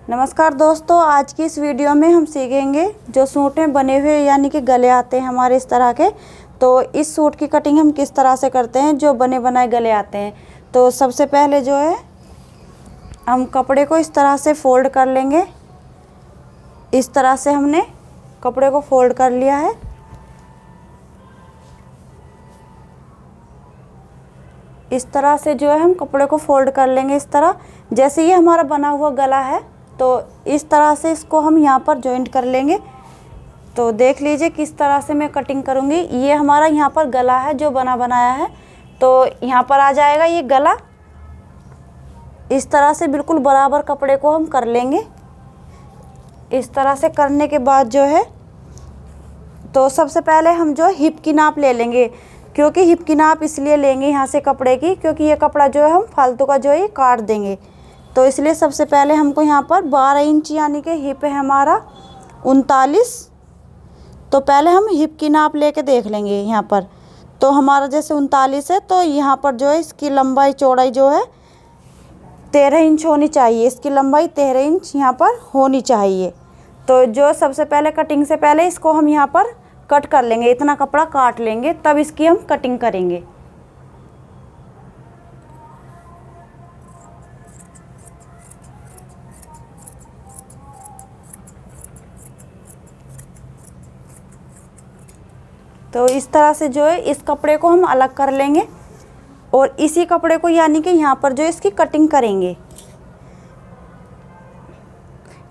नमस्कार दोस्तों, आज की इस वीडियो में हम सीखेंगे जो सूट में बने हुए यानी कि गले आते हैं हमारे इस तरह के। तो इस सूट की कटिंग हम किस तरह से करते हैं जो बने बनाए गले आते हैं। तो सबसे पहले जो है हम कपड़े को इस तरह से फोल्ड कर लेंगे। इस तरह से हमने कपड़े को फोल्ड कर लिया है। इस तरह से जो है हम कपड़े को फोल्ड कर लेंगे। इस तरह जैसे ये हमारा बना हुआ गला है तो इस तरह से इसको हम यहाँ पर जॉइंट कर लेंगे। तो देख लीजिए किस तरह से मैं कटिंग करूँगी। ये हमारा यहाँ पर गला है जो बना बनाया है, तो यहाँ पर आ जाएगा ये गला। इस तरह से बिल्कुल बराबर कपड़े को हम कर लेंगे। इस तरह से करने के बाद जो है तो सबसे पहले हम जो हिप की नाप ले लेंगे, क्योंकि हिप की नाप इसलिए लेंगे यहाँ से कपड़े की क्योंकि ये कपड़ा जो है हम फालतू का जो है ये काट देंगे। तो इसलिए सबसे पहले हमको यहाँ पर 12 इंच यानी कि हिप है हमारा 39। तो पहले हम हिप की नाप लेके देख लेंगे यहाँ पर। तो हमारा जैसे 39 है तो यहाँ पर जो है इसकी लंबाई चौड़ाई जो है 13 इंच होनी चाहिए। इसकी लंबाई 13 इंच यहाँ पर होनी चाहिए। तो जो सबसे पहले कटिंग से पहले इसको हम यहाँ पर कट कर लेंगे, इतना कपड़ा काट लेंगे, तब इसकी हम कटिंग करेंगे। तो इस तरह से जो है इस कपड़े को हम अलग कर लेंगे और इसी कपड़े को यानी कि यहाँ पर जो इसकी कटिंग करेंगे।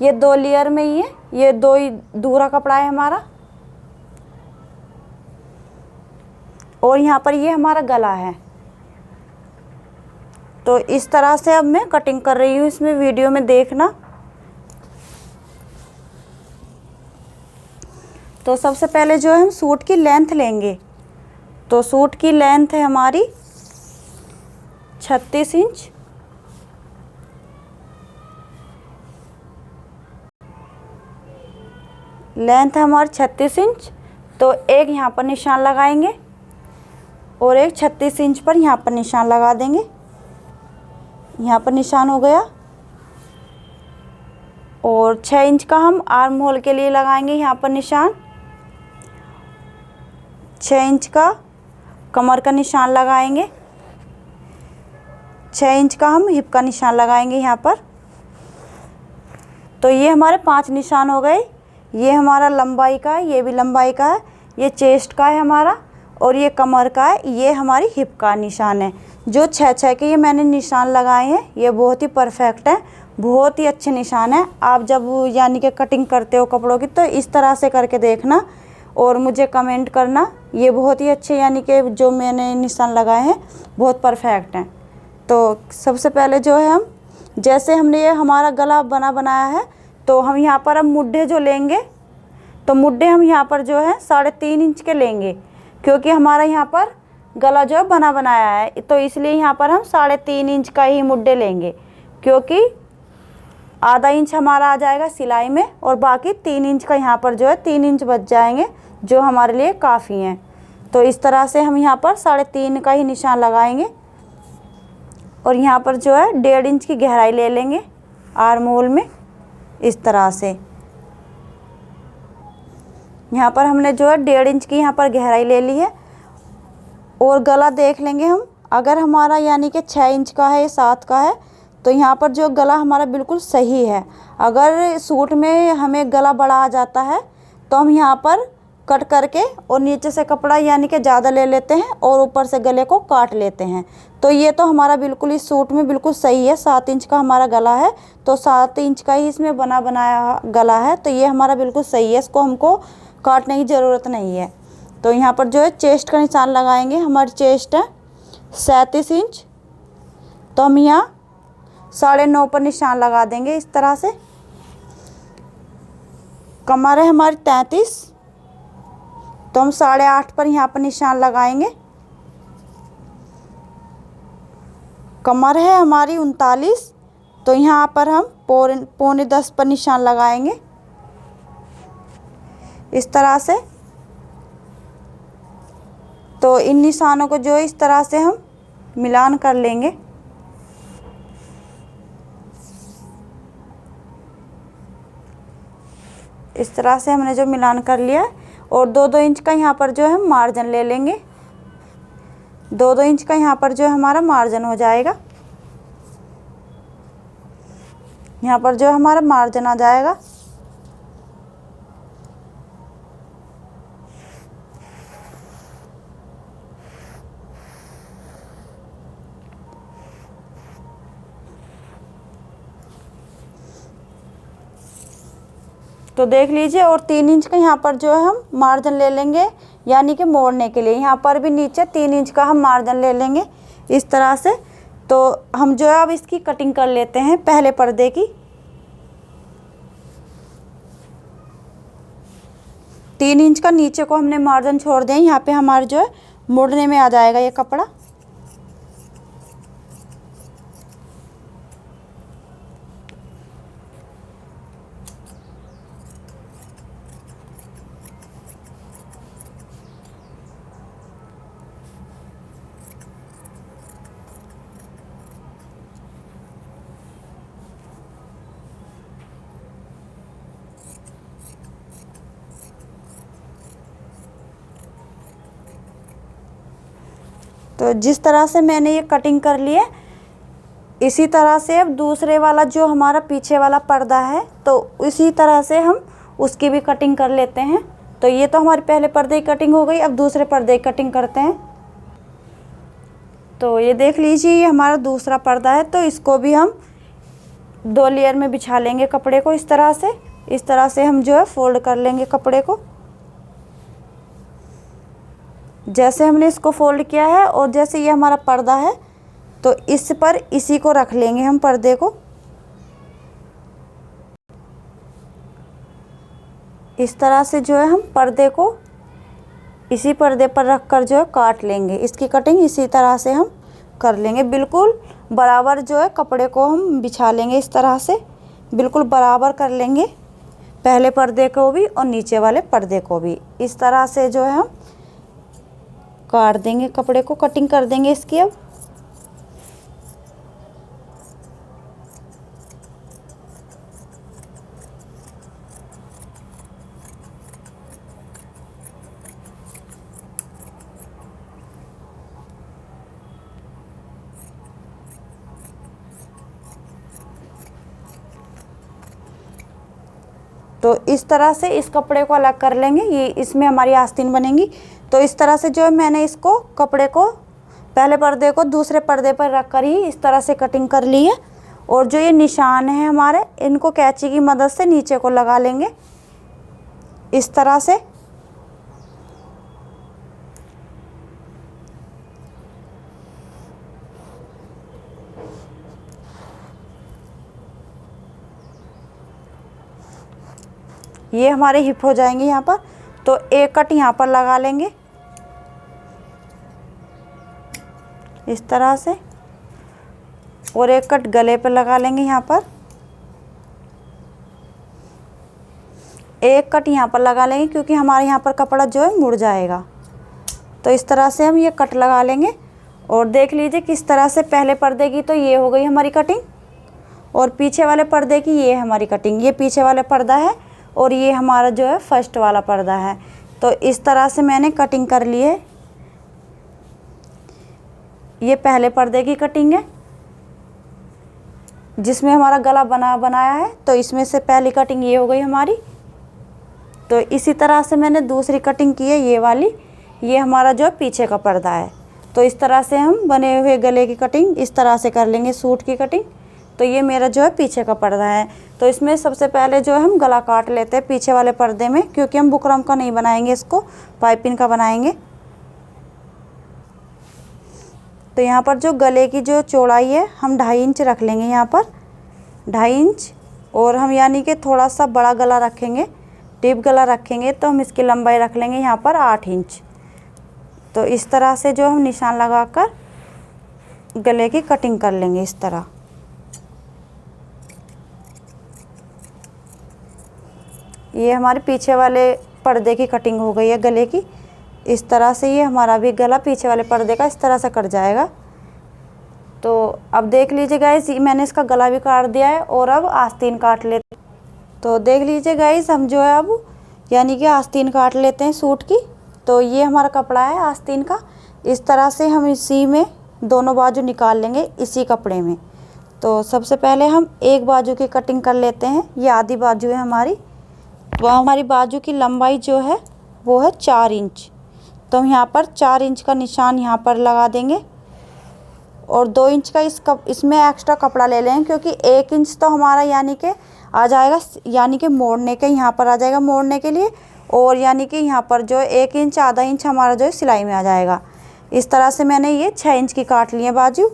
ये 2 लेयर में ही है, ये 2 ही दूसरा कपड़ा है हमारा और यहाँ पर ये हमारा गला है। तो इस तरह से अब मैं कटिंग कर रही हूँ, इसमें वीडियो में देखना। तो सबसे पहले जो है हम सूट की लेंथ लेंगे। तो सूट की लेंथ है हमारी 36 इंच। लेंथ है हमारी 36 इंच। तो एक यहाँ पर निशान लगाएंगे और एक 36 इंच पर यहाँ पर निशान लगा देंगे। यहाँ पर निशान हो गया और 6 इंच का हम आर्म होल के लिए लगाएंगे यहाँ पर निशान। 6 इंच का कमर का निशान लगाएंगे। 6 इंच का हम हिप का निशान लगाएंगे यहाँ पर। तो ये हमारे 5 निशान हो गए। ये हमारा लंबाई का है, ये भी लंबाई का है, ये चेस्ट का है हमारा और ये कमर का है, ये हमारी हिप का निशान है। जो 6-6 के ये मैंने निशान लगाए हैं ये बहुत ही परफेक्ट है, बहुत ही अच्छे निशान है। आप जब यानी कि कटिंग करते हो कपड़ों की तो इस तरह से करके देखना और मुझे कमेंट करना। ये बहुत ही अच्छे यानी कि जो मैंने निशान लगाए हैं बहुत परफेक्ट हैं। तो सबसे पहले जो है हम जैसे हमने ये हमारा गला बनाया है तो हम यहाँ पर अब मुड्ढे जो लेंगे तो मुड्ढे हम यहाँ पर जो है 3.5 इंच के लेंगे, क्योंकि हमारा यहाँ पर गला जो है बनाया है। तो इसलिए यहाँ पर हम 3.5 इंच का ही मुड्ढे लेंगे, क्योंकि आधा इंच हमारा आ जाएगा सिलाई में और बाकी 3 इंच का यहाँ पर जो है 3 इंच बच जाएंगे जो हमारे लिए काफ़ी हैं। तो इस तरह से हम यहाँ पर 3.5 का ही निशान लगाएंगे और यहाँ पर जो है 1.5 इंच की गहराई ले लेंगे आर्म होल में। इस तरह से यहाँ पर हमने जो है 1.5 इंच की यहाँ पर गहराई ले ली है और गला देख लेंगे हम। अगर हमारा यानी कि 6 इंच का है या 7 का है तो यहाँ पर जो गला हमारा बिल्कुल सही है। अगर सूट में हमें गला बड़ा आ जाता है तो हम यहाँ पर कट करके और नीचे से कपड़ा यानी कि ज़्यादा ले लेते हैं और ऊपर से गले को काट लेते हैं। तो ये तो हमारा बिल्कुल इस सूट में बिल्कुल सही है। 7 इंच का हमारा गला है तो 7 इंच का ही इसमें बनाया गला है, तो ये हमारा बिल्कुल सही है। इसको हमको काटने की ज़रूरत नहीं है। तो यहाँ पर जो है चेस्ट का निशान लगाएंगे। हमारी चेस्ट है 37 इंच, तो हम यहाँ 9.5 पर निशान लगा देंगे इस तरह से। कमर है हमारी 33, तो हम 8.5 पर यहाँ पर निशान लगाएंगे। कमर है हमारी 39, तो यहाँ पर हम 9.25 पर निशान लगाएंगे इस तरह से। तो इन निशानों को जो इस तरह से हम मिलान कर लेंगे। इस तरह से हमने जो मिलान कर लिया है। और 2-2 इंच का यहाँ पर जो है हम मार्जिन ले लेंगे। 2-2 इंच का यहाँ पर जो है हमारा मार्जिन हो जाएगा। यहाँ पर जो हमारा मार्जिन आ जाएगा। तो देख लीजिए। और 3 इंच का यहाँ पर जो है हम मार्जिन ले लेंगे, यानी कि मोड़ने के लिए। यहाँ पर भी नीचे 3 इंच का हम मार्जिन ले लेंगे इस तरह से। तो हम जो है अब इसकी कटिंग कर लेते हैं पहले पर्दे की। 3 इंच का नीचे को हमने मार्जिन छोड़ दिया। यहाँ पे हमारे जो है मुड़ने में आ जाएगा ये कपड़ा। तो जिस तरह से मैंने ये कटिंग कर ली है, इसी तरह से अब दूसरे वाला जो हमारा पीछे वाला पर्दा है, तो इसी तरह से हम उसकी भी कटिंग कर लेते हैं। तो ये तो हमारे पहले पर्दे की कटिंग हो गई। अब दूसरे पर्दे की कटिंग करते हैं। तो ये देख लीजिए, ये हमारा दूसरा पर्दा है। तो इसको भी हम 2 लेयर में बिछा लेंगे कपड़े को। इस तरह से हम जो है फोल्ड कर लेंगे कपड़े को। जैसे हमने इसको फोल्ड किया है और जैसे ये हमारा पर्दा है, तो इस पर इसी को रख लेंगे हम पर्दे को। इस तरह से जो है हम पर्दे को इसी पर्दे पर रख कर जो है काट लेंगे। इसकी कटिंग इसी तरह से हम कर लेंगे। बिल्कुल बराबर जो है कपड़े को हम बिछा लेंगे। इस तरह से बिल्कुल बराबर कर लेंगे, पहले पर्दे को भी और नीचे वाले पर्दे को भी। इस तरह से जो है हम काट देंगे कपड़े को, कटिंग कर देंगे इसकी। अब तो इस तरह से इस कपड़े को अलग कर लेंगे। ये इसमें हमारी आस्तीन बनेंगी। तो इस तरह से जो है मैंने इसको कपड़े को पहले पर्दे को दूसरे पर्दे पर रख कर ही इस तरह से कटिंग कर ली है। और जो ये निशान है हमारे, इनको कैंची की मदद से नीचे को लगा लेंगे इस तरह से। ये हमारे हिप हो जाएंगे यहाँ पर। तो एक कट यहाँ पर लगा लेंगे इस तरह से, और एक कट गले पर लगा लेंगे यहाँ पर। एक कट यहाँ पर लगा लेंगे क्योंकि हमारे यहाँ पर कपड़ा जो है मुड़ जाएगा। तो इस तरह से हम ये कट लगा लेंगे। और देख लीजिए किस तरह से पहले पर्दे की तो ये हो गई हमारी कटिंग, और पीछे वाले पर्दे की ये हमारी कटिंग। ये पीछे वाला पर्दा है और ये हमारा जो है फर्स्ट वाला पर्दा है। तो इस तरह से मैंने कटिंग कर ली है। ये पहले पर्दे की कटिंग है जिसमें हमारा गला बनाया है। तो इसमें से पहली कटिंग ये हो गई हमारी। तो इसी तरह से मैंने दूसरी कटिंग की है, ये वाली। ये हमारा जो पीछे का पर्दा है। तो इस तरह से हम बने हुए गले की कटिंग इस तरह से कर लेंगे, सूट की कटिंग। तो ये मेरा जो है पीछे का पर्दा है। तो इसमें सबसे पहले जो है हम गला काट लेते हैं पीछे वाले पर्दे में, क्योंकि हम बुकरम का नहीं बनाएंगे, इसको पाइपिंग का बनाएंगे। तो यहाँ पर जो गले की जो चौड़ाई है हम 2.5 इंच रख लेंगे यहाँ पर, 2.5 इंच। और हम यानी कि थोड़ा सा बड़ा गला रखेंगे, डीप गला रखेंगे, तो हम इसकी लंबाई रख लेंगे यहाँ पर 8 इंच। तो इस तरह से जो हम निशान लगाकर गले की कटिंग कर लेंगे इस तरह। ये हमारे पीछे वाले पर्दे की कटिंग हो गई है गले की। इस तरह से ये हमारा भी गला पीछे वाले पर्दे का इस तरह से कट जाएगा। तो अब देख लीजिए गाइस, मैंने इसका गला भी काट दिया है। और अब आस्तीन काट लेते। तो देख लीजिए गाइस, हम जो है अब यानी कि आस्तीन काट लेते हैं सूट की। तो ये हमारा कपड़ा है आस्तीन का। इस तरह से हम इसी में दोनों बाजू निकाल लेंगे इसी कपड़े में। तो सबसे पहले हम एक बाजू की कटिंग कर लेते हैं। ये आधी बाजू है हमारी। वह हमारी बाजू की लंबाई जो है वो है 4 इंच। तो हम यहाँ पर 4 इंच का निशान यहाँ पर लगा देंगे और 2 इंच का इसमें एक्स्ट्रा कपड़ा ले लेंगे, क्योंकि 1 इंच तो हमारा यानी कि आ जाएगा, यानी कि मोड़ने के यहाँ पर आ जाएगा मोड़ने के लिए, और यानी कि यहाँ पर जो 1 इंच आधा इंच हमारा जो है सिलाई में आ जाएगा। इस तरह से मैंने ये 6 इंच की काट ली है बाजू।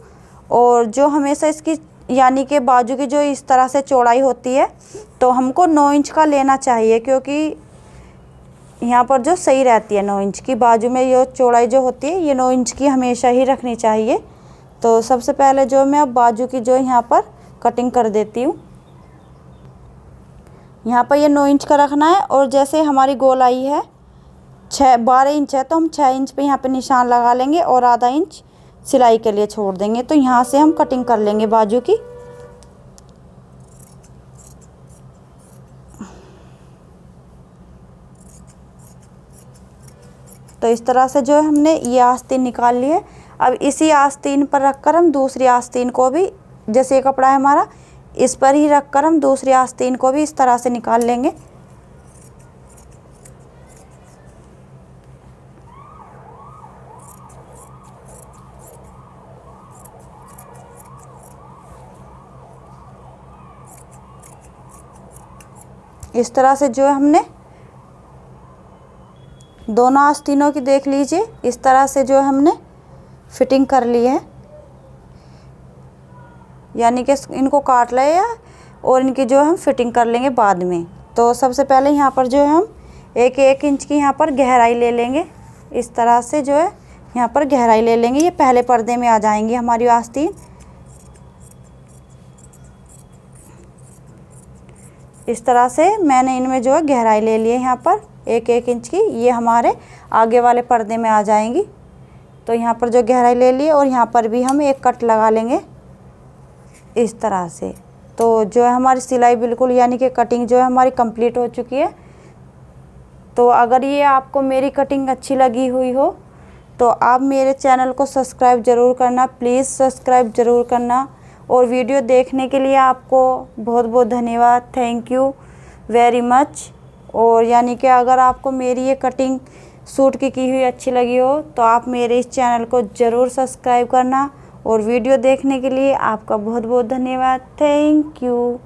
और जो हमेशा इसकी यानी कि बाजू की जो इस तरह से चौड़ाई होती है तो हमको 9 इंच का लेना चाहिए, क्योंकि यहाँ पर जो सही रहती है 9 इंच की बाजू में ये चौड़ाई जो होती है ये 9 इंच की हमेशा ही रखनी चाहिए। तो सबसे पहले जो मैं अब बाजू की जो यहाँ पर कटिंग कर देती हूँ। यहाँ पर ये 9 इंच का रखना है। और जैसे हमारी गोलाई है 12 इंच है तो हम 6 इंच पे यहाँ पे निशान लगा लेंगे और आधा इंच सिलाई के लिए छोड़ देंगे। तो यहाँ से हम कटिंग कर लेंगे बाजू की। तो इस तरह से जो है हमने ये आस्तीन निकाल ली है। अब इसी आस्तीन पर रखकर हम दूसरी आस्तीन को भी, जैसे ये कपड़ा है हमारा, इस पर ही रखकर हम दूसरी आस्तीन को भी इस तरह से निकाल लेंगे। इस तरह से जो है हमने दोनों आस्तीनों की देख लीजिए, इस तरह से जो हमने फिटिंग कर ली है, यानी कि इनको काट लिया और इनकी जो हम फिटिंग कर लेंगे बाद में। तो सबसे पहले यहाँ पर जो है हम 1 इंच की यहाँ पर गहराई ले लेंगे। इस तरह से जो है यहाँ पर गहराई ले लेंगे। ये पहले पर्दे में आ जाएंगी हमारी आस्तीन। इस तरह से मैंने इनमें जो है गहराई ले ली है यहाँ पर 1 इंच की। ये हमारे आगे वाले पर्दे में आ जाएंगी। तो यहाँ पर जो गहराई ले ली और यहाँ पर भी हम एक कट लगा लेंगे इस तरह से। तो जो है हमारी सिलाई बिल्कुल यानी कि कटिंग जो है हमारी कंप्लीट हो चुकी है। तो अगर ये आपको मेरी कटिंग अच्छी लगी हुई हो तो आप मेरे चैनल को सब्सक्राइब ज़रूर करना, प्लीज़ सब्सक्राइब ज़रूर करना। और वीडियो देखने के लिए आपको बहुत बहुत धन्यवाद, थैंक यू वेरी मच। और यानी कि अगर आपको मेरी ये कटिंग सूट की हुई अच्छी लगी हो तो आप मेरे इस चैनल को ज़रूर सब्सक्राइब करना। और वीडियो देखने के लिए आपका बहुत बहुत धन्यवाद, थैंक यू।